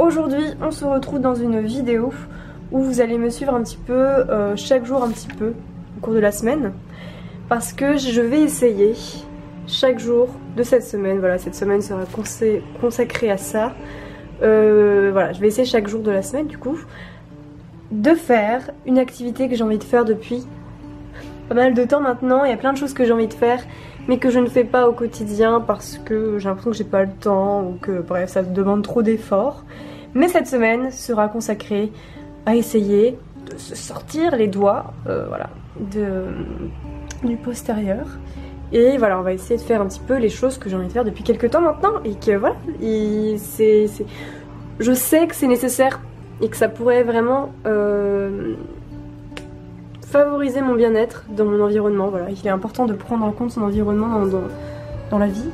Aujourd'hui on se retrouve dans une vidéo où vous allez me suivre un petit peu, chaque jour un petit peu au cours de la semaine, parce que je vais essayer chaque jour de cette semaine, voilà, cette semaine sera consacrée à ça, voilà, je vais essayer chaque jour de la semaine du coup de faire une activité que j'ai envie de faire depuis pas mal de temps maintenant. Il y a plein de choses que j'ai envie de faire mais que je ne fais pas au quotidien parce que j'ai l'impression que j'ai pas le temps ou que bref ça demande trop d'efforts. Mais cette semaine sera consacrée à essayer de se sortir les doigts voilà, du postérieur. Et voilà, on va essayer de faire un petit peu les choses que j'ai envie de faire depuis quelques temps maintenant. Et que voilà, je sais que c'est nécessaire et que ça pourrait vraiment favoriser mon bien-être dans mon environnement. Voilà, il est important de prendre en compte son environnement dans la vie.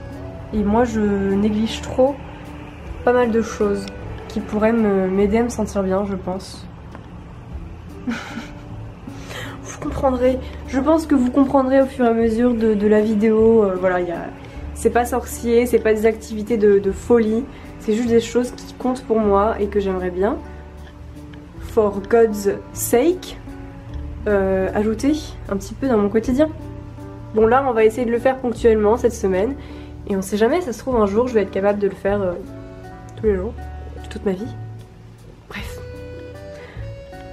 Et moi je néglige trop pas mal de choses qui pourraient m'aider à me sentir bien, je pense. Vous comprendrez, je pense que vous comprendrez au fur et à mesure de la vidéo. Voilà, c'est pas sorcier, c'est pas des activités de folie, c'est juste des choses qui comptent pour moi et que j'aimerais bien, for God's sake, ajouter un petit peu dans mon quotidien. Bon là on va essayer de le faire ponctuellement cette semaine et on sait jamais, ça se trouve un jour je vais être capable de le faire tous les jours, toute ma vie. Bref.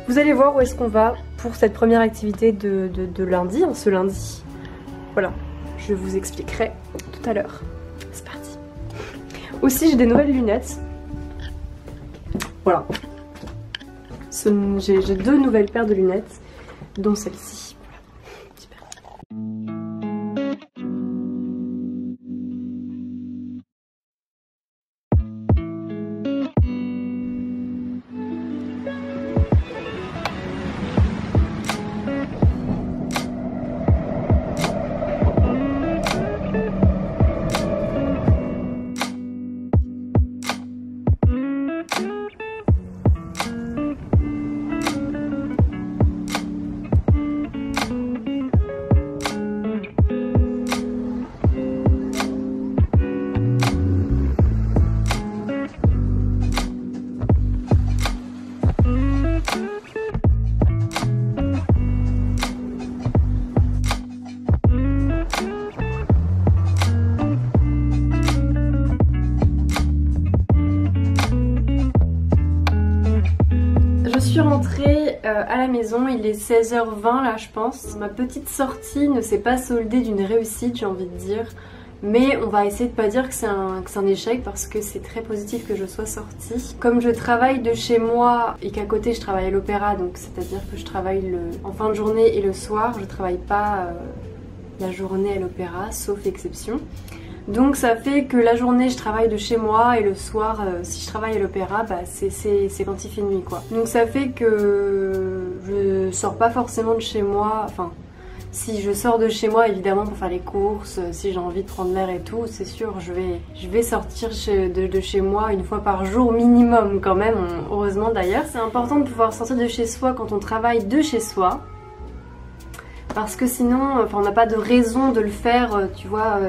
Vous allez voir où est-ce qu'on va pour cette première activité de lundi, ce lundi. Voilà, je vous expliquerai tout à l'heure. C'est parti. Aussi j'ai des nouvelles lunettes. Voilà. J'ai deux nouvelles paires de lunettes, dont celle-ci. Voilà. Super. Je suis rentrée à la maison, il est 16h20 là je pense. Ma petite sortie ne s'est pas soldée d'une réussite, j'ai envie de dire. Mais on va essayer de pas dire que c'est un échec parce que c'est très positif que je sois sortie. Comme je travaille de chez moi et qu'à côté je travaille à l'opéra, donc c'est-à-dire que je travaille en fin de journée et le soir, je travaille pas la journée à l'opéra, sauf exception. Donc ça fait que la journée je travaille de chez moi et le soir si je travaille à l'opéra bah, c'est quand il fait nuit quoi. Donc ça fait que je sors pas forcément de chez moi, enfin si je sors de chez moi évidemment pour faire les courses, si j'ai envie de prendre l'air et tout, c'est sûr je vais sortir de chez moi une fois par jour minimum quand même, heureusement d'ailleurs. C'est important de pouvoir sortir de chez soi quand on travaille de chez soi. Parce que sinon, enfin, on n'a pas de raison de le faire, tu vois,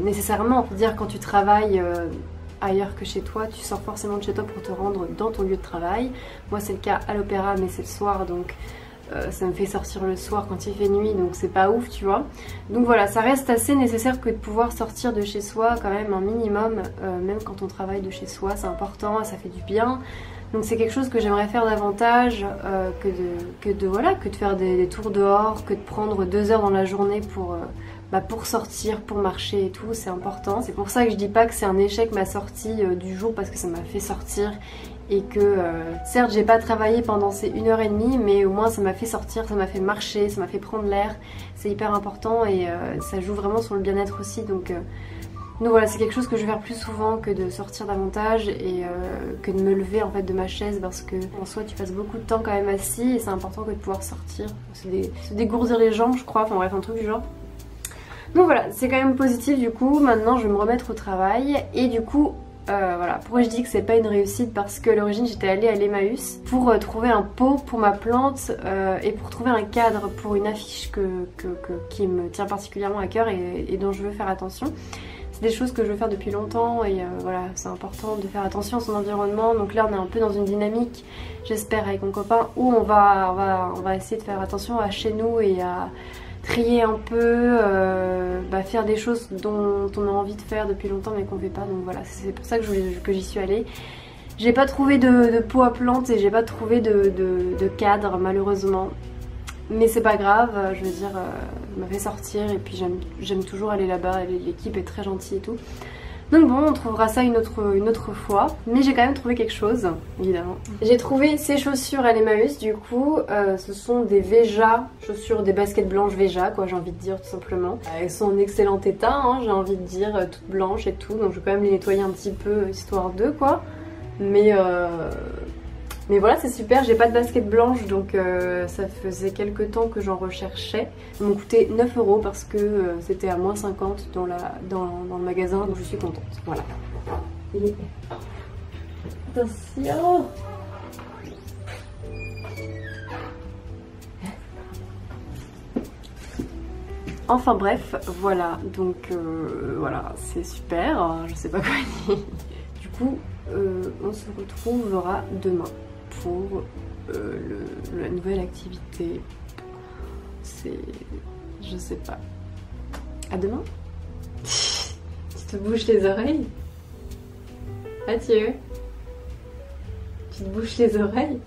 nécessairement. C'est-à-dire quand tu travailles ailleurs que chez toi, tu sors forcément de chez toi pour te rendre dans ton lieu de travail. Moi c'est le cas à l'opéra mais c'est le soir donc ça me fait sortir le soir quand il fait nuit donc c'est pas ouf tu vois. Donc voilà, ça reste assez nécessaire que de pouvoir sortir de chez soi quand même un minimum, même quand on travaille de chez soi, c'est important, ça fait du bien. Donc c'est quelque chose que j'aimerais faire davantage que de faire des tours dehors, que de prendre 2 heures dans la journée pour sortir, pour marcher et tout, c'est important. C'est pour ça que je dis pas que c'est un échec ma sortie du jour parce que ça m'a fait sortir et que certes j'ai pas travaillé pendant ces 1h30 mais au moins ça m'a fait sortir, ça m'a fait marcher, ça m'a fait prendre l'air, c'est hyper important et ça joue vraiment sur le bien-être aussi donc voilà, c'est quelque chose que je vais faire plus souvent que de sortir davantage et que de me lever en fait de ma chaise parce que en soi tu passes beaucoup de temps quand même assis et c'est important que de pouvoir sortir, se dégourdir les jambes je crois, enfin bref un truc du genre. Donc voilà, c'est quand même positif du coup, maintenant je vais me remettre au travail et du coup voilà, pourquoi je dis que c'est pas une réussite, parce que à l'origine j'étais allée à l'Emmaüs pour trouver un pot pour ma plante et pour trouver un cadre pour une affiche qui me tient particulièrement à cœur et dont je veux faire attention. c'est des choses que je veux faire depuis longtemps et voilà, c'est important de faire attention à son environnement. Donc là on est un peu dans une dynamique, j'espère avec mon copain, où on va essayer de faire attention à chez nous et à trier un peu, faire des choses dont on a envie de faire depuis longtemps mais qu'on ne fait pas. Donc voilà, c'est pour ça que j'y suis allée. J'ai pas trouvé de pot à plantes et j'ai pas trouvé de cadre malheureusement. Mais c'est pas grave, je veux dire, je m'a fait sortir et puis j'aime toujours aller là-bas, l'équipe est très gentille et tout. Donc bon, on trouvera ça une autre fois, mais j'ai quand même trouvé quelque chose, évidemment. J'ai trouvé ces chaussures à l'Emmaüs, du coup, ce sont des Veja, chaussures, des baskets blanches Veja, quoi, j'ai envie de dire tout simplement. Elles sont en excellent état, hein, j'ai envie de dire, toutes blanches et tout, donc je vais quand même les nettoyer un petit peu, histoire d'eux, quoi. Mais voilà, c'est super, j'ai pas de basket blanche donc ça faisait quelques temps que j'en recherchais. Elles m'ont coûté 9 € parce que c'était à moins 50 dans le magasin, donc je suis contente. Voilà. Et... attention! Enfin bref, voilà, donc voilà, c'est super, je sais pas quoi dire. Du coup, on se retrouvera demain pour la nouvelle activité. C'est... je sais pas. À demain. Tu te bouches les oreilles? Mathieu, tu te bouches les oreilles?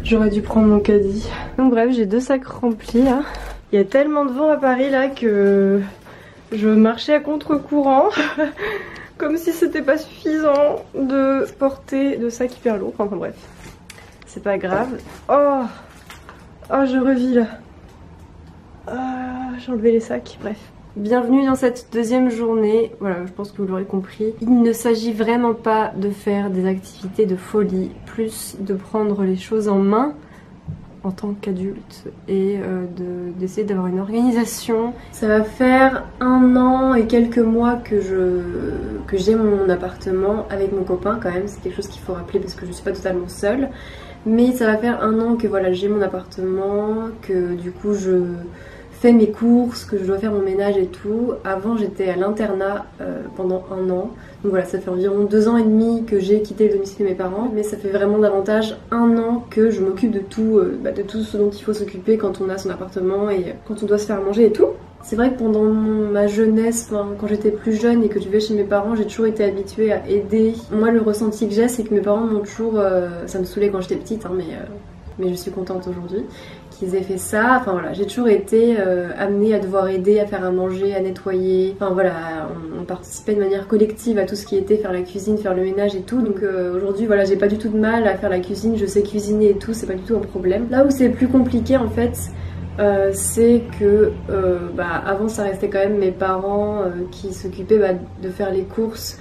J'aurais dû prendre mon caddie. Donc bref, j'ai 2 sacs remplis là. Il y a tellement de vent à Paris là que je marchais à contre-courant. Comme si c'était pas suffisant de porter 2 sacs hyper lourds. Enfin bref, c'est pas grave. Oh, je revis là. J'ai enlevé les sacs, bref. Bienvenue dans cette deuxième journée. Voilà, je pense que vous l'aurez compris. Il ne s'agit vraiment pas de faire des activités de folie, plus de prendre les choses en main en tant qu'adulte et d'essayer d'avoir une organisation. Ça va faire 1 an et quelques mois que j'ai mon appartement avec mon copain quand même. C'est quelque chose qu'il faut rappeler parce que je suis pas totalement seule. Mais ça va faire 1 an que voilà, j'ai mon appartement, que du coup je fais mes courses, que je dois faire mon ménage et tout. Avant j'étais à l'internat pendant 1 an. Donc voilà, ça fait environ 2 ans et demi que j'ai quitté le domicile de mes parents. Mais ça fait vraiment davantage 1 an que je m'occupe de tout ce dont il faut s'occuper quand on a son appartement et quand on doit se faire manger et tout. C'est vrai que pendant ma jeunesse, quand j'étais plus jeune et que je vivais chez mes parents, j'ai toujours été habituée à aider. Moi le ressenti que j'ai, c'est que mes parents m'ont toujours... ça me saoulait quand j'étais petite, hein, mais mais je suis contente aujourd'hui qu'ils aient fait ça. Enfin voilà, j'ai toujours été amenée à devoir aider, à faire à manger, à nettoyer. Enfin voilà, on participait de manière collective à tout ce qui était faire la cuisine, faire le ménage et tout. Donc aujourd'hui voilà, j'ai pas du tout de mal à faire la cuisine, je sais cuisiner et tout, c'est pas du tout un problème. Là où c'est plus compliqué en fait, c'est que avant ça restait quand même mes parents qui s'occupaient de faire les courses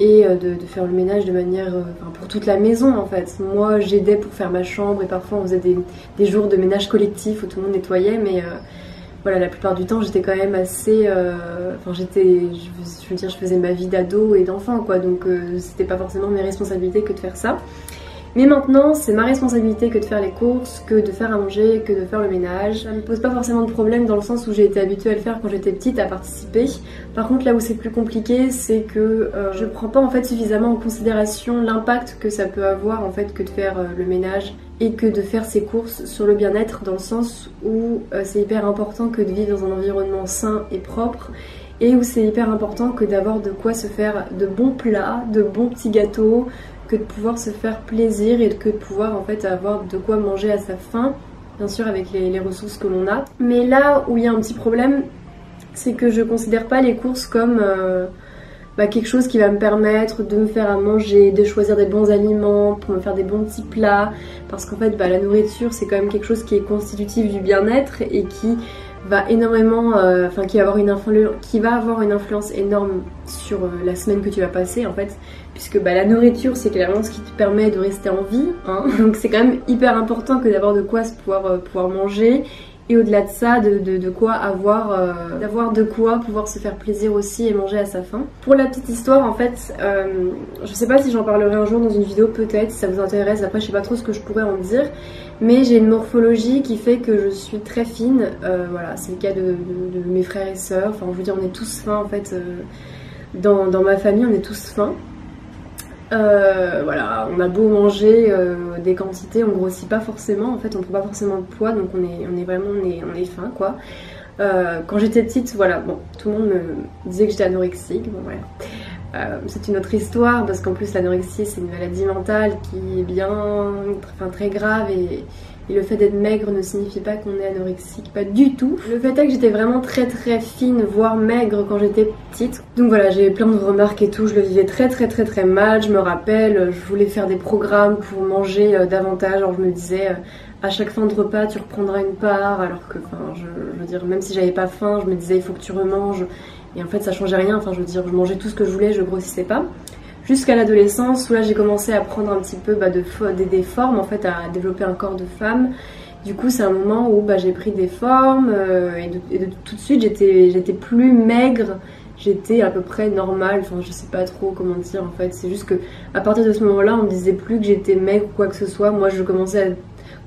et de faire le ménage de manière pour toute la maison en fait. Moi j'aidais pour faire ma chambre et parfois on faisait des jours de ménage collectif où tout le monde nettoyait, mais voilà, la plupart du temps j'étais quand même assez je faisais ma vie d'ado et d'enfant quoi, donc c'était pas forcément mes responsabilités que de faire ça. Mais maintenant, c'est ma responsabilité que de faire les courses, que de faire à manger, que de faire le ménage. Ça me pose pas forcément de problème dans le sens où j'ai été habituée à le faire quand j'étais petite, à participer. Par contre, là où c'est plus compliqué, c'est que je prends pas en fait suffisamment en considération l'impact que ça peut avoir en fait que de faire le ménage et que de faire ses courses sur le bien-être, dans le sens où c'est hyper important que de vivre dans un environnement sain et propre, et où c'est hyper important que d'avoir de quoi se faire de bons plats, de bons petits gâteaux, que de pouvoir se faire plaisir et que de pouvoir en fait avoir de quoi manger à sa faim, bien sûr avec les ressources que l'on a. Mais là où il y a un petit problème, c'est que je considère pas les courses comme quelque chose qui va me permettre de me faire à manger, de choisir des bons aliments, pour me faire des bons petits plats, parce qu'en fait la nourriture c'est quand même quelque chose qui est constitutif du bien-être et qui va énormément, qui va avoir une influence énorme sur la semaine que tu vas passer en fait, puisque la nourriture c'est clairement ce qui te permet de rester en vie, hein. Donc c'est quand même hyper important que d'avoir de quoi pouvoir manger, et au-delà de ça de quoi d'avoir de quoi pouvoir se faire plaisir aussi et manger à sa faim. Pour la petite histoire en fait, je sais pas si j'en parlerai un jour dans une vidéo, peut-être si ça vous intéresse, après je sais pas trop ce que je pourrais en dire, mais j'ai une morphologie qui fait que je suis très fine, voilà, c'est le cas de mes frères et sœurs, enfin je veux dire on est tous fins en fait, dans ma famille on est tous fins. Voilà, on a beau manger des quantités, on grossit pas forcément, en fait on prend pas forcément de poids, donc on est fin quoi. Quand j'étais petite, voilà, bon, tout le monde me disait que j'étais anorexique, bon voilà. C'est une autre histoire parce qu'en plus l'anorexie c'est une maladie mentale qui est très grave, et le fait d'être maigre ne signifie pas qu'on est anorexique, pas du tout. Le fait est que j'étais vraiment très fine, voire maigre quand j'étais petite. Donc voilà, j'ai eu plein de remarques et tout, je le vivais très mal. Je me rappelle, je voulais faire des programmes pour manger davantage, alors je me disais à chaque fin de repas tu reprendras une part, alors que je veux dire, même si j'avais pas faim, je me disais il faut que tu remanges, et en fait ça changeait rien, je veux dire, je mangeais tout ce que je voulais, je grossissais pas. Jusqu'à l'adolescence où là j'ai commencé à prendre un petit peu des formes, en fait à développer un corps de femme. Du coup c'est un moment où j'ai pris des formes et tout de suite j'étais plus maigre, j'étais à peu près normale, je sais pas trop comment dire en fait. C'est juste que à partir de ce moment là on me disait plus que j'étais maigre ou quoi que ce soit. Moi je commençais à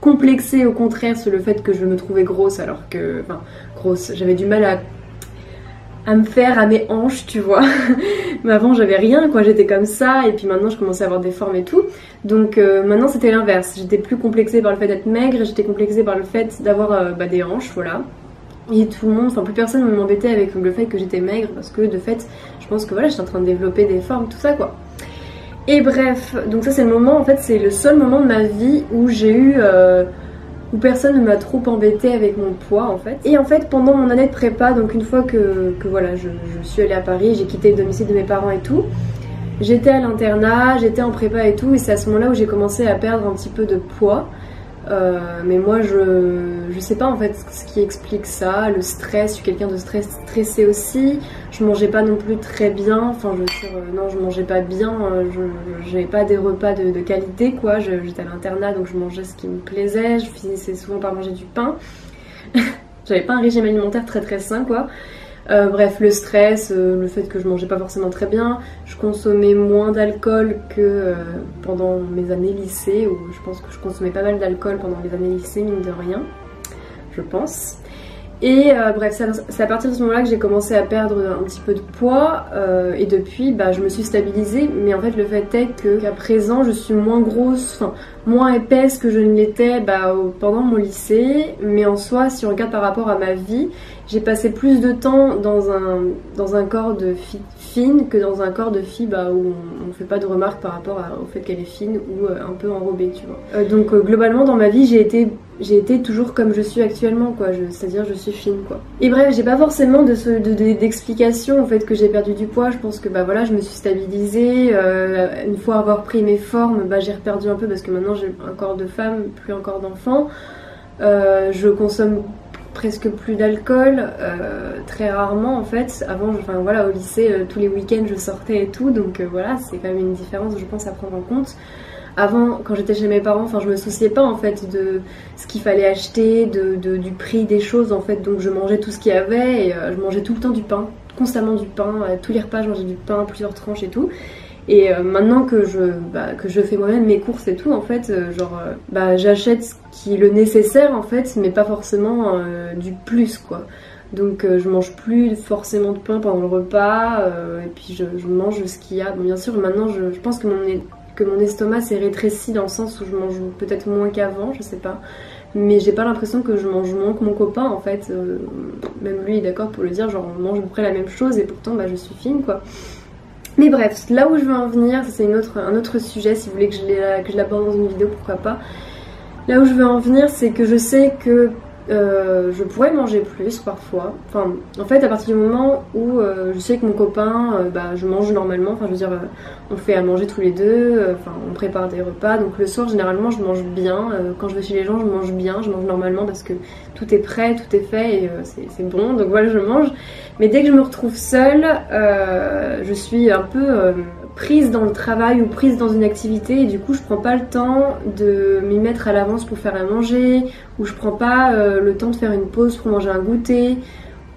complexer au contraire sur le fait que je me trouvais grosse, alors que, grosse, j'avais du mal à me faire à mes hanches, tu vois. Mais avant j'avais rien quoi, j'étais comme ça, et puis maintenant je commençais à avoir des formes et tout. Donc maintenant c'était l'inverse, j'étais plus complexée par le fait d'être maigre, j'étais complexée par le fait d'avoir des hanches, voilà. Et tout le monde, plus personne ne m'embêtait avec le fait que j'étais maigre, parce que de fait je pense que voilà, j'étais en train de développer des formes, tout ça quoi. Et bref, donc ça c'est le moment, en fait c'est le seul moment de ma vie où j'ai eu où personne ne m'a trop embêtée avec mon poids en fait. Et en fait pendant mon année de prépa, donc une fois que voilà, je suis allée à Paris, j'ai quitté le domicile de mes parents et tout, j'étais à l'internat, j'étais en prépa et tout, et c'est à ce moment là où j'ai commencé à perdre un petit peu de poids. Mais moi je sais pas en fait ce qui explique ça, le stress, je suis quelqu'un de stressé aussi, je mangeais pas non plus très bien, je veux dire, non je mangeais pas bien, j'avais pas des repas de qualité quoi, j'étais à l'internat donc je mangeais ce qui me plaisait, je finissais souvent par manger du pain, j'avais pas un régime alimentaire très sain quoi. Bref, le stress, le fait que je mangeais pas forcément très bien, je consommais moins d'alcool que pendant mes années lycée, où je pense que je consommais pas mal d'alcool pendant les années lycée, mine de rien, je pense. Et bref, c'est à partir de ce moment-là que j'ai commencé à perdre un petit peu de poids, et depuis je me suis stabilisée, mais en fait le fait est qu'à présent je suis moins grosse, moins épaisse que je ne l'étais pendant mon lycée, mais en soi si on regarde par rapport à ma vie j'ai passé plus de temps dans un corps de fille fine que dans un corps de fille où on fait pas de remarques par rapport au fait qu'elle est fine ou un peu enrobée, tu vois. Donc globalement dans ma vie j'ai été toujours comme je suis actuellement, quoi, c'est-à-dire je suis fine, quoi. Et bref, j'ai pas forcément d'explication au fait que j'ai perdu du poids. Je pense que voilà, je me suis stabilisée, une fois avoir pris mes formes, j'ai reperdu un peu parce que maintenant j'ai un corps de femme, plus un corps d'enfant. Je consomme presque plus d'alcool, très rarement en fait. Avant, voilà, au lycée, tous les week-ends je sortais et tout, donc voilà, c'est quand même une différence, je pense, à prendre en compte. Avant, quand j'étais chez mes parents, je me souciais pas en fait de ce qu'il fallait acheter, du prix des choses en fait, donc je mangeais tout ce qu'il y avait et je mangeais tout le temps du pain, constamment du pain, tous les repas je mangeais du pain, plusieurs tranches et tout. Et maintenant que je fais moi-même mes courses et tout, en fait, j'achète ce qui est le nécessaire en fait, mais pas forcément du plus, quoi. Donc je mange plus forcément de pain pendant le repas, et puis je mange ce qu'il y a. Bon, bien sûr, maintenant je pense que mon estomac s'est rétréci dans le sens où je mange peut-être moins qu'avant, je sais pas. Mais j'ai pas l'impression que je mange moins que mon copain en fait. Même lui est d'accord pour le dire, genre on mange à peu près la même chose et pourtant je suis fine, quoi. Mais bref, là où je veux en venir, c'est un autre sujet, si vous voulez que je l'aborde dans une vidéo, pourquoi pas. Là où je veux en venir, c'est que je sais que je pourrais manger plus parfois. Enfin, en fait, à partir du moment où je sais que mon copain, je mange normalement. Enfin, je veux dire, on fait à manger tous les deux. On prépare des repas. Donc le soir, généralement, je mange bien. Quand je vais chez les gens, je mange bien. Je mange normalement parce que tout est prêt, tout est fait et c'est bon. Donc voilà, je mange. Mais dès que je me retrouve seule, je suis un peu prise dans le travail ou prise dans une activité et du coup je prends pas le temps de m'y mettre à l'avance pour faire à manger, ou je prends pas le temps de faire une pause pour manger un goûter,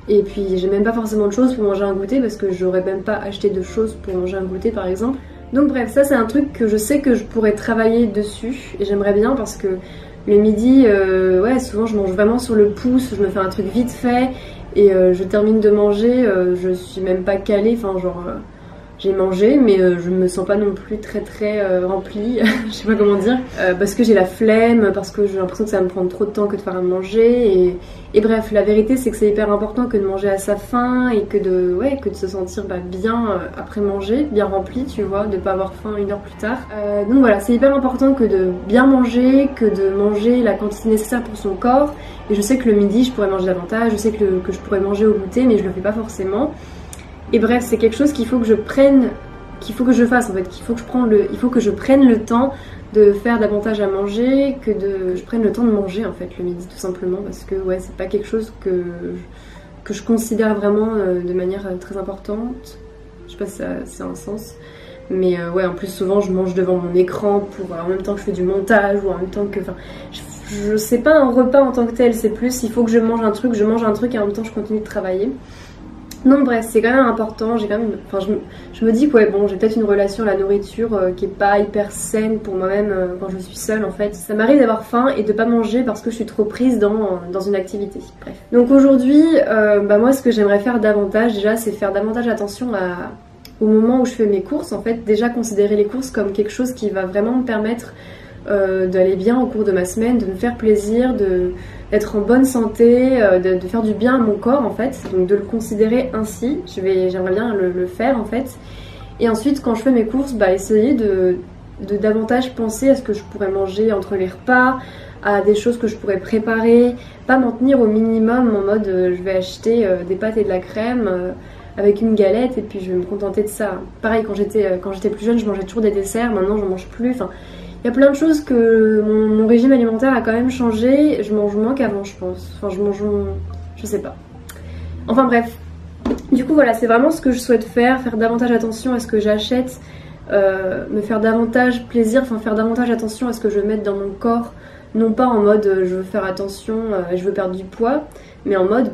et puis j'ai même pas forcément de choses pour manger un goûter parce que j'aurais même pas acheté de choses pour manger un goûter par exemple. Donc bref, ça c'est un truc que je sais que je pourrais travailler dessus et j'aimerais bien parce que le midi, souvent je mange vraiment sur le pouce, je me fais un truc vite fait et je termine de manger, je suis même pas calée, j'ai mangé mais je me sens pas non plus très remplie, je sais pas comment dire, parce que j'ai la flemme, parce que j'ai l'impression que ça va me prendre trop de temps que de faire à manger et bref, la vérité c'est que c'est hyper important que de manger à sa faim et que de se sentir bien après manger, bien rempli, tu vois, de pas avoir faim une heure plus tard. Donc voilà, c'est hyper important que de bien manger, que de manger la quantité nécessaire pour son corps, et je sais que le midi je pourrais manger davantage, je sais que je pourrais manger au goûter mais je le fais pas forcément. Et bref, c'est quelque chose qu'il faut que je fasse en fait, il faut que je prenne le temps de faire davantage à manger, que je prenne le temps de manger en fait le midi tout simplement, parce que c'est pas quelque chose que je considère vraiment de manière très importante. Je sais pas si ça a un sens, mais en plus souvent je mange devant mon écran en même temps que je fais du montage ou en même temps que, je sais pas un repas en tant que tel, c'est plus il faut que je mange un truc et en même temps je continue de travailler. Non bref, c'est quand même important, je me dis que j'ai peut-être une relation à la nourriture qui est pas hyper saine pour moi-même quand je suis seule en fait. Ça m'arrive d'avoir faim et de pas manger parce que je suis trop prise dans une activité, bref. Donc aujourd'hui, moi ce que j'aimerais faire davantage déjà, c'est faire davantage attention au moment où je fais mes courses en fait. Déjà considérer les courses comme quelque chose qui va vraiment me permettre d'aller bien au cours de ma semaine, de me faire plaisir, d'être en bonne santé, de faire du bien à mon corps en fait, donc de le considérer ainsi. J'aimerais bien le faire en fait. Et ensuite quand je fais mes courses, essayer de davantage penser à ce que je pourrais manger entre les repas, à des choses que je pourrais préparer, pas m'en tenir au minimum en mode je vais acheter des pâtes et de la crème avec une galette et puis je vais me contenter de ça. Pareil, quand j'étais plus jeune, je mangeais toujours des desserts, maintenant j'en mange plus. Il y a plein de choses que mon régime alimentaire a quand même changé, je mange moins qu'avant je pense, je sais pas. Enfin bref, du coup voilà, c'est vraiment ce que je souhaite faire davantage attention à ce que j'achète, me faire davantage plaisir, faire davantage attention à ce que je mette dans mon corps, non pas en mode je veux faire attention, je veux perdre du poids, mais en mode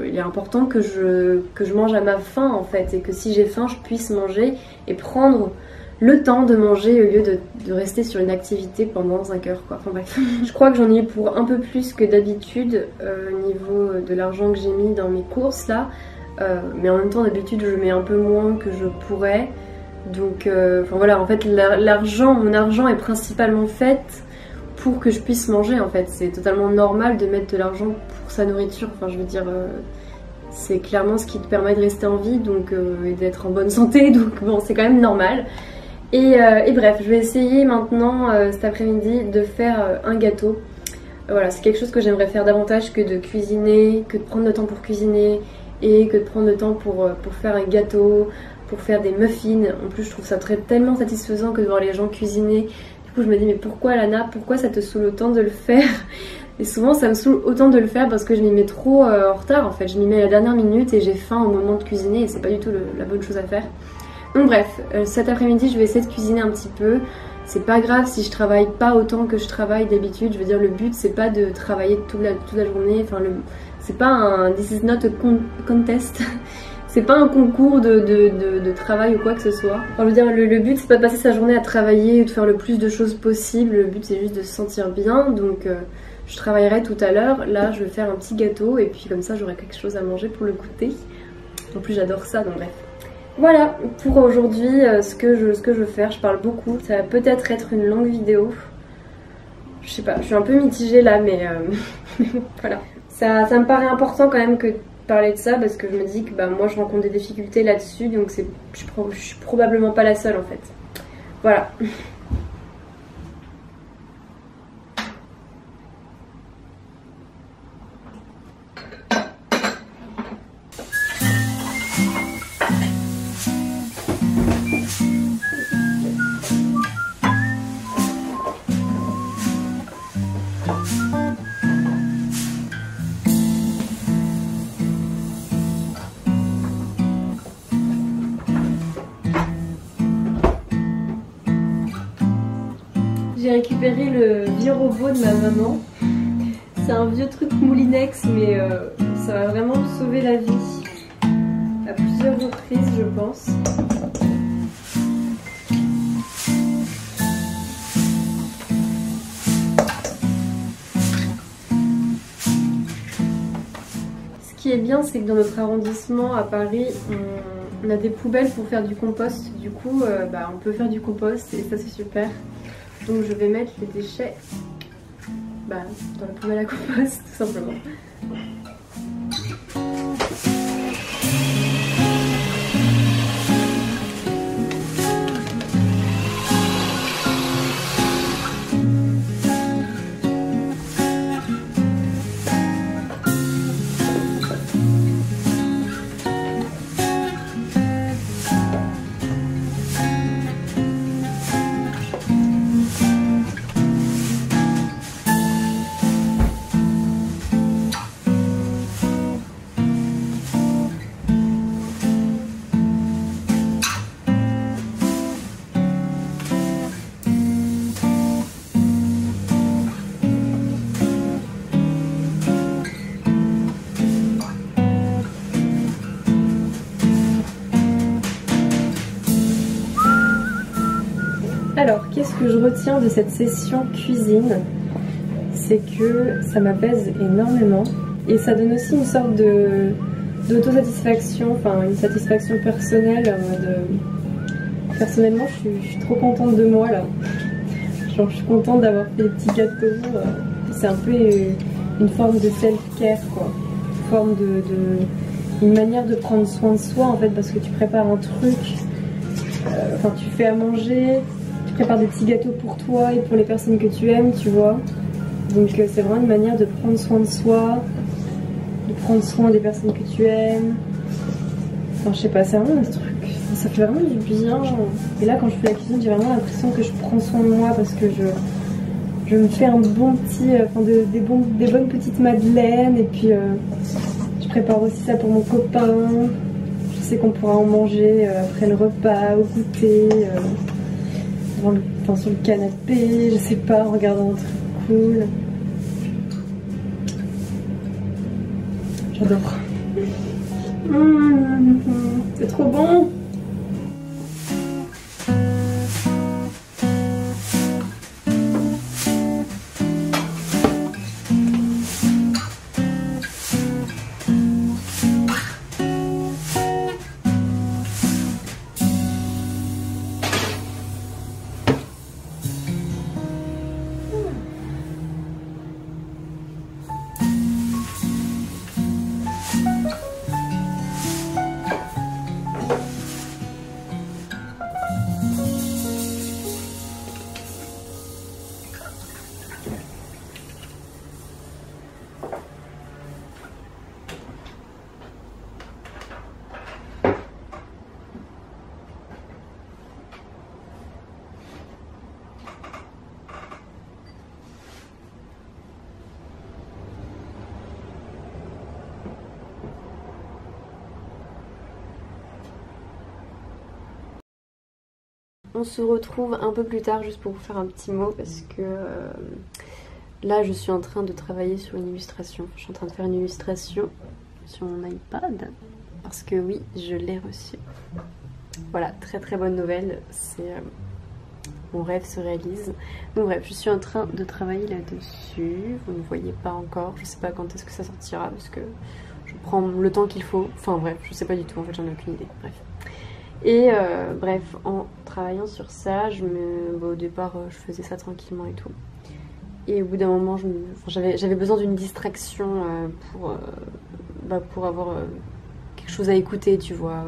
il est important que je mange à ma faim en fait, et que si j'ai faim je puisse manger et prendre le temps de manger au lieu de rester sur une activité pendant 5 heures quoi. Enfin bref, je crois que j'en ai eu pour un peu plus que d'habitude au niveau de l'argent que j'ai mis dans mes courses là, mais en même temps d'habitude je mets un peu moins que je pourrais, donc voilà, en fait mon argent est principalement fait pour que je puisse manger en fait. C'est totalement normal de mettre de l'argent pour sa nourriture, enfin je veux dire c'est clairement ce qui te permet de rester en vie donc, et d'être en bonne santé, donc bon c'est quand même normal. Et bref, je vais essayer maintenant cet après-midi de faire un gâteau. Voilà, c'est quelque chose que j'aimerais faire davantage que de cuisiner, que de prendre le temps pour cuisiner et que de prendre le temps pour faire un gâteau, pour faire des muffins. En plus je trouve ça tellement satisfaisant que de voir les gens cuisiner. Du coup je me dis mais pourquoi Lana, pourquoi ça te saoule autant de le faire? Et souvent ça me saoule autant de le faire parce que je m'y mets trop en retard en fait. Je m'y mets à la dernière minute et j'ai faim au moment de cuisiner et c'est pas du tout la bonne chose à faire. Donc bref, cet après-midi je vais essayer de cuisiner un petit peu. C'est pas grave si je travaille pas autant que je travaille d'habitude. Je veux dire le but c'est pas de travailler toute la journée. Enfin c'est pas un this is not a contest. C'est pas un concours de travail ou quoi que ce soit. Enfin, je veux dire, le but c'est pas de passer sa journée à travailler ou de faire le plus de choses possible. Le but c'est juste de se sentir bien. Donc je travaillerai tout à l'heure. Là je vais faire un petit gâteau et puis comme ça j'aurai quelque chose à manger pour le goûter. En plus j'adore ça donc bref. Voilà pour aujourd'hui ce que je veux faire. Je parle beaucoup. Ça va peut-être être une longue vidéo. Je sais pas, je suis un peu mitigée là mais voilà. Ça me paraît important quand même que parler de ça parce que je me dis que bah, moi je rencontre des difficultés là-dessus donc je suis probablement pas la seule en fait. Voilà. J'ai récupéré le vieux robot de ma maman. C'est un vieux truc Moulinex mais ça va vraiment me sauver la vie. À plusieurs reprises je pense. Ce qui est bien c'est que dans notre arrondissement à Paris on a des poubelles pour faire du compost. Du coup bah, on peut faire du compost et ça c'est super. Donc je vais mettre les déchets dans la poubelle à compost tout simplement. Alors, qu'est-ce que je retiens de cette session cuisine? C'est que ça m'apaise énormément et ça donne aussi une sorte d'autosatisfaction, enfin une satisfaction personnelle en mode... Personnellement, je suis trop contente de moi là. Genre, je suis contente d'avoir fait des petits gâteaux. C'est un peu une forme de self-care quoi. Une forme une manière de prendre soin de soi en fait parce que tu prépares un truc, enfin tu fais à manger. Prépare des petits gâteaux pour toi et pour les personnes que tu aimes, tu vois. Donc c'est vraiment une manière de prendre soin de soi, de prendre soin des personnes que tu aimes. Enfin je sais pas, c'est vraiment un truc, ça fait vraiment du bien. Et là quand je fais la cuisine, j'ai vraiment l'impression que je prends soin de moi parce que je me fais un bon petit, des bonnes petites madeleines et puis je prépare aussi ça pour mon copain. Je sais qu'on pourra en manger après le repas, au goûter. Sur le canapé, je sais pas, en regardant un truc cool. J'adore. C'est trop bon. on se retrouve un peu plus tard juste pour vous faire un petit mot parce que là je suis en train de travailler sur une illustration. Je suis en train de faire une illustration sur mon iPad parce que oui, je l'ai reçu. Voilà, très très bonne nouvelle, c'est mon rêve se réalise. Donc bref, je suis en train de travailler là-dessus, vous ne voyez pas encore, je sais pas quand est-ce que ça sortira parce que je prends le temps qu'il faut, enfin bref, je sais pas du tout, en fait j'en ai aucune idée, bref. Et bref, en travaillant sur ça, au départ je faisais ça tranquillement et tout. Et au bout d'un moment, j'avais besoin d'une distraction pour avoir quelque chose à écouter, tu vois.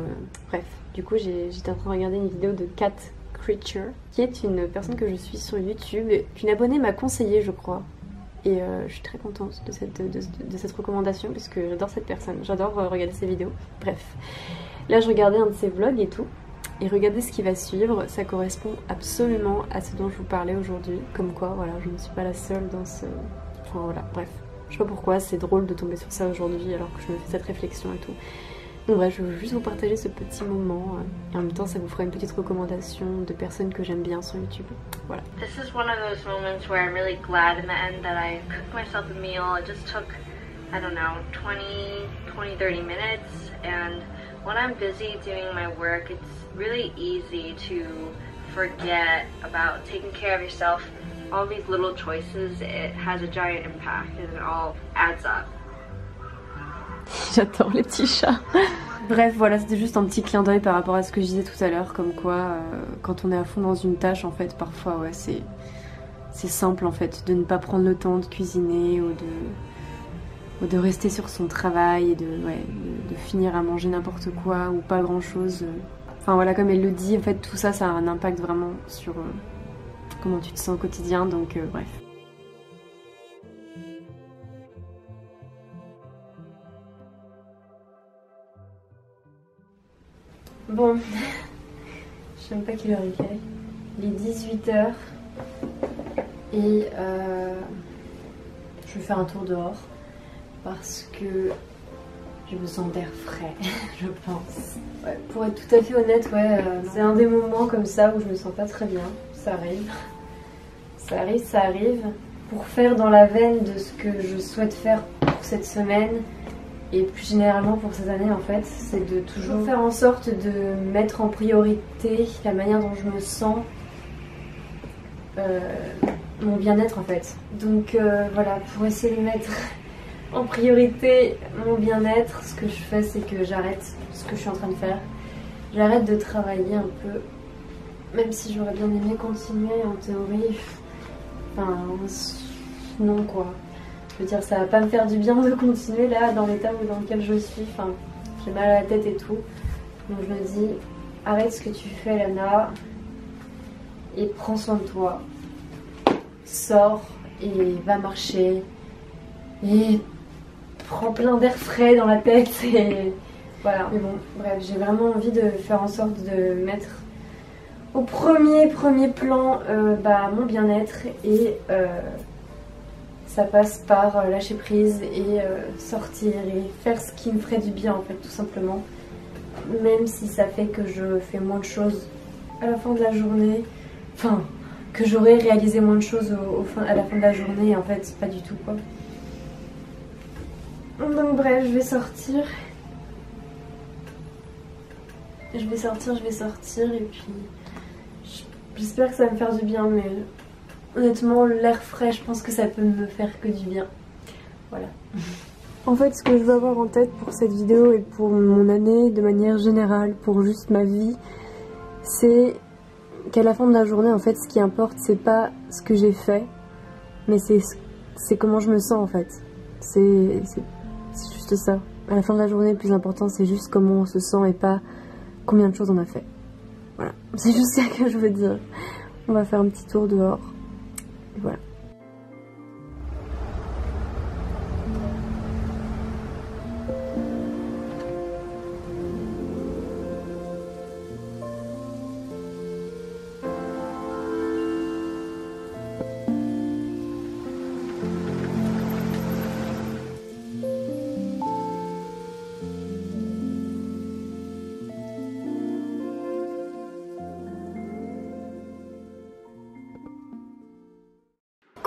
Bref, du coup j'étais en train de regarder une vidéo de Cat Creature, qui est une personne que je suis sur YouTube, qu'une abonnée m'a conseillé je crois. Et je suis très contente de cette recommandation parce que j'adore cette personne, j'adore regarder ses vidéos. Bref, là je regardais un de ses vlogs et tout, et regardez ce qui va suivre, ça correspond absolument à ce dont je vous parlais aujourd'hui. Comme quoi, voilà, je ne suis pas la seule dans ce... Enfin voilà, bref. Je sais pas pourquoi, c'est drôle de tomber sur ça aujourd'hui alors que je me fais cette réflexion et tout. Donc bref, je veux juste vous partager ce petit moment et en même temps ça vous fera une petite recommandation de personnes que j'aime bien sur YouTube. Voilà. This is one of those moments where I'm really glad in the end that I cooked myself a meal. It just took, I don't know, 30 minutes, and when I'm busy doing my work, it's really easy to forget about taking care of yourself. All these little choices, it has a giant impact and it all adds up. J'adore les petits chats. Bref, voilà, c'était juste un petit clin d'œil par rapport à ce que je disais tout à l'heure, comme quoi quand on est à fond dans une tâche, en fait, parfois, ouais, c'est simple en fait de ne pas prendre le temps de cuisiner ou de rester sur son travail et de finir à manger n'importe quoi ou pas grand chose. Enfin voilà, comme elle le dit, en fait, tout ça, ça a un impact vraiment sur comment tu te sens au quotidien, donc bref. Bon, je sais même pas quelle heure il est. Il est 18 h et je vais faire un tour dehors parce que j'ai besoin d'air frais, je pense. Ouais, pour être tout à fait honnête, ouais, c'est un des moments comme ça où je me sens pas très bien. Ça arrive. Ça arrive, ça arrive. Pour faire dans la veine de ce que je souhaite faire pour cette semaine, et plus généralement pour cette année en fait, c'est de toujours faire en sorte de mettre en priorité la manière dont je me sens, mon bien-être en fait. Donc voilà, pour essayer de mettre en priorité mon bien-être, ce que je fais c'est que j'arrête ce que je suis en train de faire. J'arrête de travailler un peu, même si j'aurais bien aimé continuer en théorie. Enfin, non quoi. Je veux dire, ça va pas me faire du bien de continuer là dans l'état dans lequel je suis. Enfin, j'ai mal à la tête et tout. Donc je me dis, arrête ce que tu fais Lana et prends soin de toi. Sors et va marcher et prends plein d'air frais dans la tête et voilà. Mais bon, bref, j'ai vraiment envie de faire en sorte de mettre au premier plan mon bien-être et ça passe par lâcher prise et sortir et faire ce qui me ferait du bien en fait, tout simplement. Même si ça fait que je fais moins de choses à la fin de la journée, enfin que j'aurais réalisé moins de choses à la fin de la journée, en fait pas du tout quoi. Donc bref, je vais sortir et puis j'espère que ça va me faire du bien, mais honnêtement l'air frais je pense que ça peut me faire que du bien. Voilà. En fait ce que je veux avoir en tête pour cette vidéo et pour mon année de manière générale, pour juste ma vie, c'est qu'à la fin de la journée en fait ce qui importe c'est pas ce que j'ai fait, mais c'est comment je me sens en fait. C'est juste ça. À la fin de la journée le plus important c'est juste comment on se sent et pas combien de choses on a fait. Voilà, c'est juste ça que je veux dire. On va faire un petit tour dehors. Et voilà.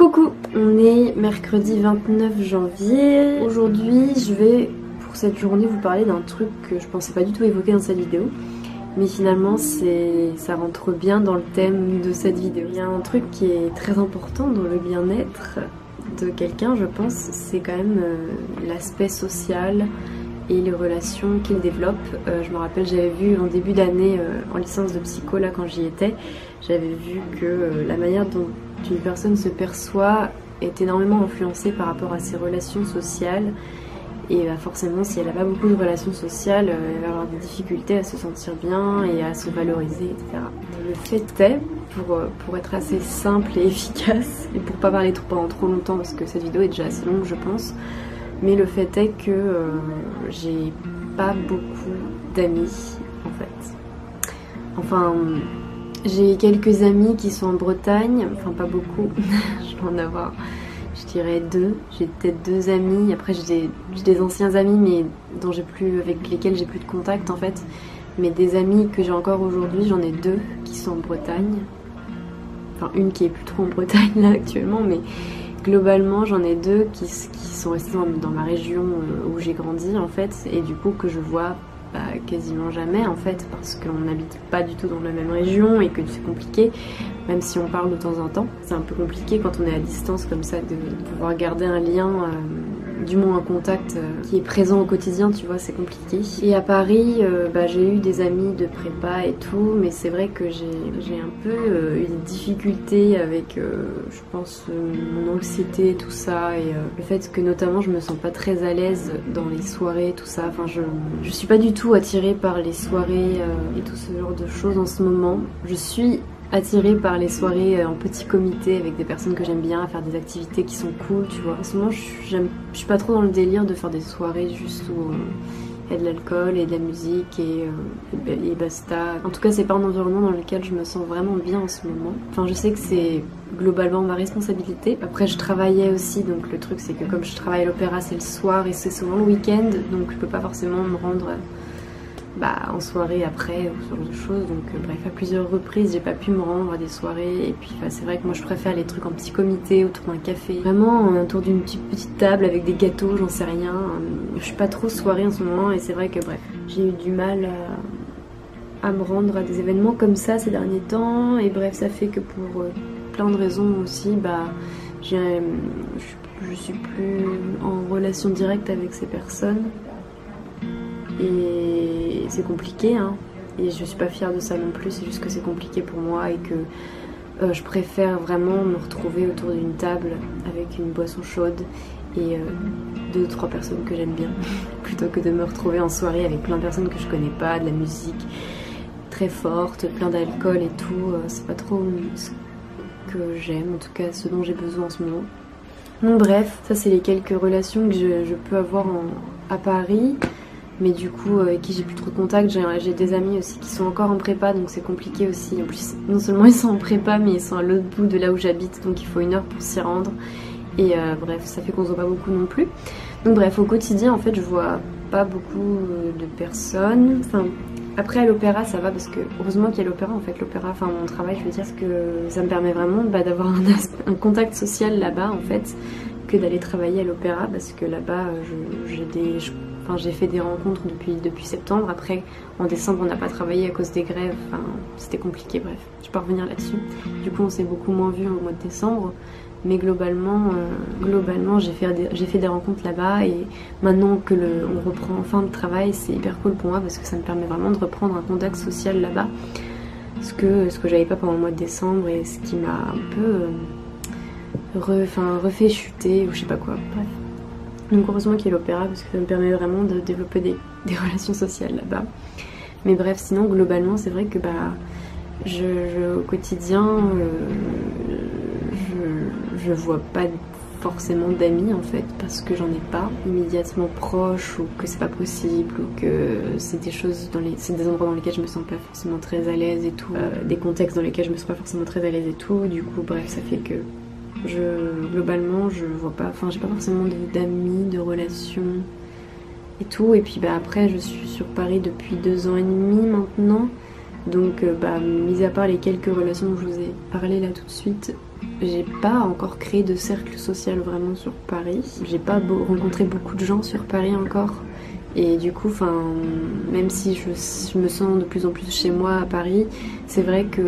Coucou, on est mercredi 29 janvier. Aujourd'hui, je vais pour cette journée vous parler d'un truc que je pensais pas du tout évoquer dans cette vidéo. Mais finalement, ça rentre bien dans le thème de cette vidéo. Il y a un truc qui est très important dans le bien-être de quelqu'un, je pense, c'est quand même l'aspect social et les relations qu'il développe. Je me rappelle, j'avais vu en début d'année, en licence de psycho, là quand j'y étais, j'avais vu que la manière dont une personne se perçoit est énormément influencée par rapport à ses relations sociales. Et bah forcément, si elle n'a pas beaucoup de relations sociales, elle va avoir des difficultés à se sentir bien et à se valoriser, etc. Le fait est, pour être assez simple et efficace, et pour pas parler pendant trop longtemps, parce que cette vidéo est déjà assez longue, je pense, mais le fait est que j'ai pas beaucoup d'amis, en fait. Enfin, j'ai quelques amis qui sont en Bretagne, enfin pas beaucoup, je dois en avoir... Je dirais deux, j'ai peut-être deux amis, après j'ai des anciens amis mais avec lesquels j'ai plus de contact en fait. Mais des amis que j'ai encore aujourd'hui, j'en ai deux qui sont en Bretagne. Enfin une qui est plus trop en Bretagne là actuellement, mais globalement j'en ai deux qui sont restés dans ma région où j'ai grandi en fait. Et du coup que je vois quasiment jamais en fait, parce qu'on n'habite pas du tout dans la même région et que c'est compliqué, même si on parle de temps en temps. C'est un peu compliqué quand on est à distance comme ça de pouvoir garder un lien, du moins un contact qui est présent au quotidien, tu vois, c'est compliqué. Et à Paris, j'ai eu des amis de prépa et tout, mais c'est vrai que j'ai un peu eu des difficultés avec, je pense, mon anxiété, tout ça, et le fait que notamment je me sens pas très à l'aise dans les soirées, tout ça. Enfin, je suis pas du tout attirée par les soirées et tout ce genre de choses en ce moment. Je suis attirée par les soirées en petit comité avec des personnes que j'aime bien, à faire des activités qui sont cool, tu vois. En ce moment, je suis pas trop dans le délire de faire des soirées juste où il y a de l'alcool et de la musique et basta. En tout cas, c'est pas un environnement dans lequel je me sens vraiment bien en ce moment. Enfin, je sais que c'est globalement ma responsabilité. Après, je travaillais aussi, donc le truc c'est que comme je travaille à l'opéra, c'est le soir et c'est souvent le week-end, donc je peux pas forcément me rendre en soirée après ou ce genre de choses. Donc bref, à plusieurs reprises j'ai pas pu me rendre à des soirées. Et puis c'est vrai que moi je préfère les trucs en petit comité autour d'un café, vraiment autour d'une petite table avec des gâteaux, j'en sais rien. Je suis pas trop soirée en ce moment et c'est vrai que bref, j'ai eu du mal à me rendre à des événements comme ça ces derniers temps. Et bref, ça fait que pour plein de raisons aussi, je suis plus en relation directe avec ces personnes. Et c'est compliqué, hein. Et je suis pas fière de ça non plus, c'est juste que c'est compliqué pour moi et que je préfère vraiment me retrouver autour d'une table avec une boisson chaude et 2-3 personnes que j'aime bien, plutôt que de me retrouver en soirée avec plein de personnes que je connais pas, de la musique très forte, plein d'alcool et tout. C'est pas trop ce que j'aime, en tout cas ce dont j'ai besoin en ce moment. Donc bref, ça c'est les quelques relations que je peux avoir à Paris. Mais du coup, avec qui j'ai plus trop de contact, j'ai des amis aussi qui sont encore en prépa, donc c'est compliqué aussi. En plus, non seulement ils sont en prépa, mais ils sont à l'autre bout de là où j'habite, donc il faut 1 heure pour s'y rendre. Et bref, ça fait qu'on se voit pas beaucoup non plus. Donc bref, au quotidien, en fait, je vois pas beaucoup de personnes. Enfin, après à l'opéra, ça va parce que heureusement qu'il y a l'opéra, en fait. L'opéra, enfin mon travail, je veux dire, parce que ça me permet vraiment d'avoir un contact social là-bas, en fait, que d'aller travailler à l'opéra, parce que là-bas, j'ai fait des rencontres depuis septembre. Après, en décembre, on n'a pas travaillé à cause des grèves. Enfin, c'était compliqué, bref. Je peux revenir là-dessus. Du coup, on s'est beaucoup moins vu au mois de décembre. Mais globalement j'ai fait des rencontres là-bas. Et maintenant que on reprend enfin le travail, c'est hyper cool pour moi parce que ça me permet vraiment de reprendre un contact social là-bas. Ce que j'avais pas pendant le mois de décembre et ce qui m'a un peu refait chuter ou je sais pas quoi. Bref. Donc heureusement qu'il y a l'opéra parce que ça me permet vraiment de développer des relations sociales là-bas. Mais bref, sinon globalement c'est vrai que au quotidien je vois pas forcément d'amis en fait parce que j'en ai pas immédiatement proches ou que c'est pas possible ou que c'est des endroits dans lesquels je me sens pas forcément très à l'aise et tout, des contextes dans lesquels je me sens pas forcément très à l'aise et tout. Du coup bref, ça fait que globalement je vois pas, j'ai pas forcément d'amis, de relations et tout. Et puis après je suis sur Paris depuis 2 ans et demi maintenant, donc mis à part les quelques relations dont je vous ai parlé là tout de suite, j'ai pas encore créé de cercle social vraiment sur Paris. J'ai pas rencontré beaucoup de gens sur Paris encore. Et du coup, même si je me sens de plus en plus chez moi à Paris, c'est vrai que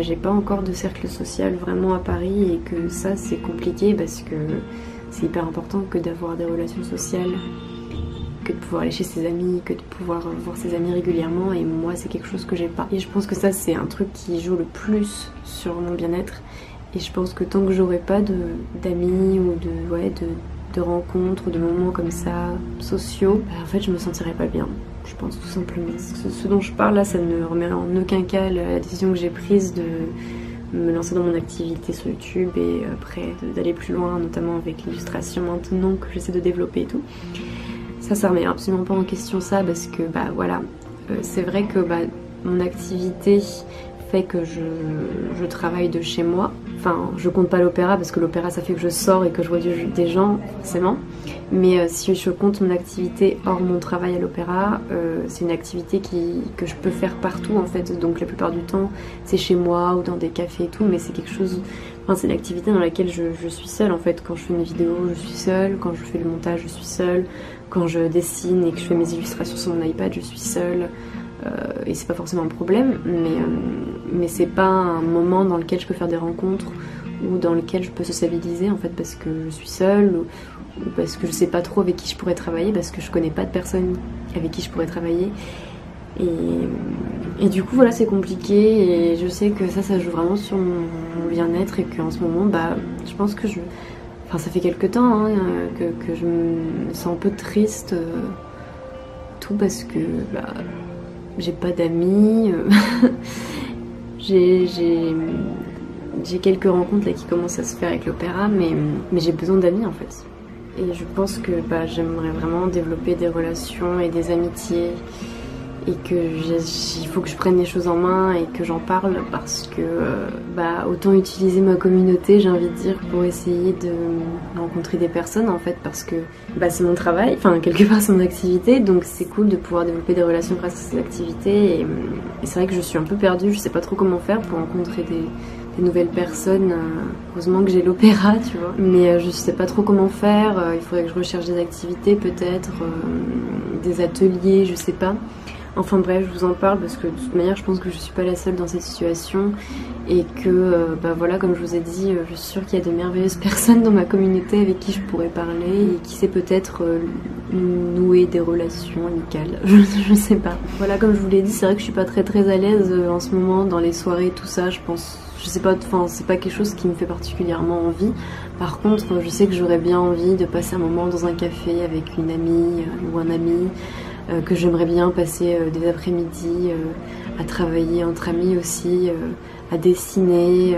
j'ai pas encore de cercle social vraiment à Paris et que ça c'est compliqué parce que c'est hyper important que d'avoir des relations sociales, que de pouvoir aller chez ses amis, que de pouvoir voir ses amis régulièrement, et moi c'est quelque chose que j'ai pas. Et je pense que ça c'est un truc qui joue le plus sur mon bien-être, et je pense que tant que j'aurai pas d'amis ou de rencontres, de moments comme ça, sociaux, en fait je me sentirais pas bien, je pense tout simplement. Ce dont je parle là, ça ne remet en aucun cas la décision que j'ai prise de me lancer dans mon activité sur YouTube et après d'aller plus loin, notamment avec l'illustration maintenant que j'essaie de développer et tout. Ça remet absolument pas en question ça, parce que c'est vrai que mon activité fait que je travaille de chez moi. Enfin, je compte pas l'opéra parce que l'opéra ça fait que je sors et que je vois des gens forcément. Mais si je compte mon activité hors mon travail à l'opéra, c'est une activité que je peux faire partout en fait. Donc la plupart du temps c'est chez moi ou dans des cafés et tout, mais c'est quelque chose... Enfin, c'est une activité dans laquelle je suis seule en fait. Quand je fais mes vidéos, je suis seule. Quand je fais le montage, je suis seule. Quand je dessine et que je fais mes illustrations sur mon iPad, je suis seule. Et c'est pas forcément un problème, mais c'est pas un moment dans lequel je peux faire des rencontres ou dans lequel je peux sociabiliser en fait, parce que je suis seule ou parce que je sais pas trop avec qui je pourrais travailler, parce que je connais pas de personne avec qui je pourrais travailler. Et du coup voilà, c'est compliqué, et je sais que ça joue vraiment sur mon bien-être, et qu'en ce moment je pense que ça fait quelques temps que je me sens un peu triste, tout parce que j'ai pas d'amis, j'ai quelques rencontres là qui commencent à se faire avec l'opéra, mais j'ai besoin d'amis en fait. Et je pense que j'aimerais vraiment développer des relations et des amitiés, et il faut que je prenne les choses en main et que j'en parle, parce que autant utiliser ma communauté, j'ai envie de dire, pour essayer de rencontrer des personnes en fait, parce que c'est mon travail, enfin quelque part c'est mon activité, donc c'est cool de pouvoir développer des relations grâce à ces activités, et c'est vrai que je suis un peu perdue, je sais pas trop comment faire pour rencontrer des nouvelles personnes. Heureusement que j'ai l'opéra, tu vois, mais je sais pas trop comment faire. Il faudrait que je recherche des activités peut-être, des ateliers, je sais pas. Enfin bref, je vous en parle parce que de toute manière je pense que je suis pas la seule dans cette situation, et que comme je vous ai dit, je suis sûre qu'il y a de merveilleuses personnes dans ma communauté avec qui je pourrais parler et qui sait peut-être nouer des relations amicales, je sais pas. Voilà, comme je vous l'ai dit, c'est vrai que je suis pas très à l'aise en ce moment dans les soirées, tout ça, je sais pas, c'est pas quelque chose qui me fait particulièrement envie. Par contre, je sais que j'aurais bien envie de passer un moment dans un café avec une amie ou un ami, que j'aimerais bien passer des après-midi à travailler entre amis aussi, à dessiner,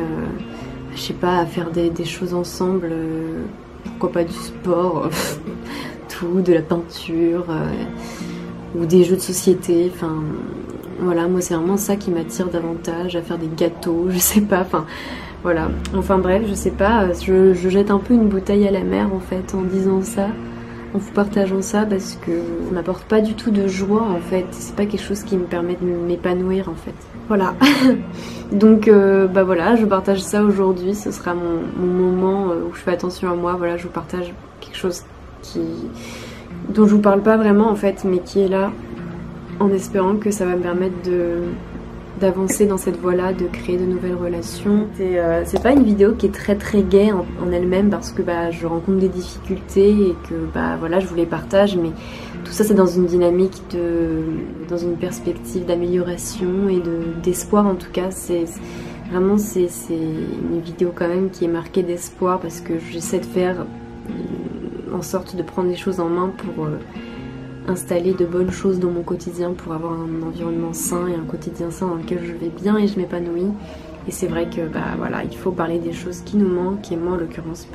je sais pas, à faire des choses ensemble, pourquoi pas du sport, tout, de la peinture, ou des jeux de société, enfin voilà, moi c'est vraiment ça qui m'attire davantage, à faire des gâteaux, je sais pas, voilà, enfin bref, je sais pas, je jette un peu une bouteille à la mer en fait en disant ça, en vous partageant ça, parce que ça m'apporte pas du tout de joie en fait, c'est pas quelque chose qui me permet de m'épanouir en fait. Voilà. Donc voilà, je partage ça aujourd'hui, ce sera mon moment où je fais attention à moi, voilà, je vous partage quelque chose dont je vous parle pas vraiment en fait, mais qui est là, en espérant que ça va me permettre d'avancer dans cette voie-là, de créer de nouvelles relations. C'est pas une vidéo qui est très gaie en elle-même, parce que je rencontre des difficultés et que voilà, je vous les partage, mais tout ça c'est dans une dynamique dans une perspective d'amélioration et d'espoir en tout cas. C'est vraiment une vidéo quand même qui est marquée d'espoir, parce que j'essaie de faire en sorte de prendre les choses en main pour installer de bonnes choses dans mon quotidien, pour avoir un environnement sain et un quotidien sain dans lequel je vais bien et je m'épanouis. Et c'est vrai que voilà, il faut parler des choses qui nous manquent, et moi en l'occurrence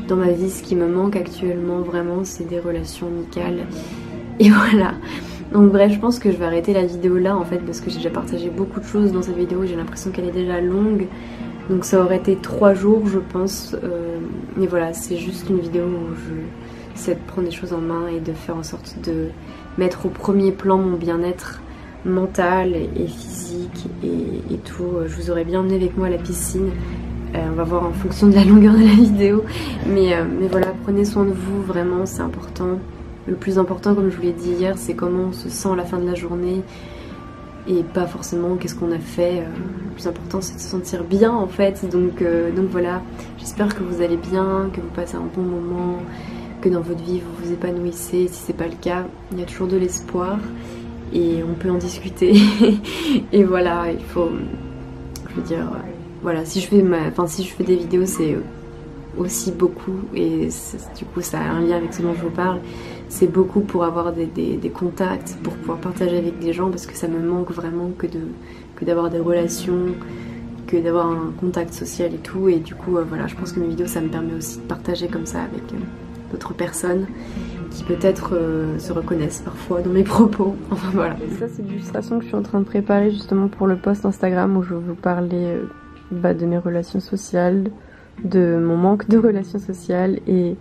dans ma vie ce qui me manque actuellement vraiment c'est des relations amicales, et voilà. Donc bref, je pense que je vais arrêter la vidéo là en fait, parce que j'ai déjà partagé beaucoup de choses dans cette vidéo, j'ai l'impression qu'elle est déjà longue, donc ça aurait été 3 jours je pense, mais voilà, c'est juste une vidéo où c'est de prendre les choses en main et de faire en sorte de mettre au premier plan mon bien-être mental et physique et tout. Je vous aurais bien emmené avec moi à la piscine, On va voir en fonction de la longueur de la vidéo, mais voilà, prenez soin de vous, vraiment c'est important. Le plus important, comme je vous l'ai dit hier, c'est comment on se sent à la fin de la journée et pas forcément qu'est-ce qu'on a fait. Le plus important c'est de se sentir bien en fait, donc voilà, j'espère que vous allez bien, que vous passez un bon moment, que dans votre vie vous vous épanouissez. Si c'est pas le cas, il y a toujours de l'espoir et on peut en discuter. Et voilà, il faut, je veux dire, voilà, si je fais des vidéos, c'est aussi beaucoup, et du coup ça a un lien avec ce dont je vous parle, c'est beaucoup pour avoir des contacts, pour pouvoir partager avec des gens, parce que ça me manque vraiment que d'avoir des relations, que d'avoir un contact social et tout, et du coup voilà, je pense que mes vidéos ça me permet aussi de partager comme ça avec d'autres personnes qui peut-être se reconnaissent parfois dans mes propos, enfin voilà. Et ça c'est l'illustration que je suis en train de préparer justement pour le post Instagram où je vais vous parler de mes relations sociales, de mon manque de relations sociales, et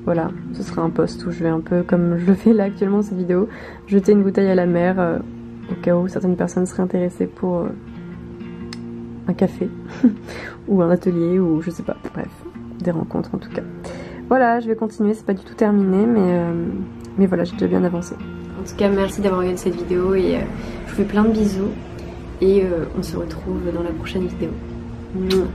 voilà, ce sera un post où je vais un peu, comme je le fais là actuellement cette vidéo, jeter une bouteille à la mer au cas où certaines personnes seraient intéressées pour un café ou un atelier ou je sais pas, bref, des rencontres en tout cas. Voilà, je vais continuer, c'est pas du tout terminé, mais voilà, j'ai déjà bien avancé. En tout cas, merci d'avoir regardé cette vidéo et je vous fais plein de bisous et on se retrouve dans la prochaine vidéo. Mouah.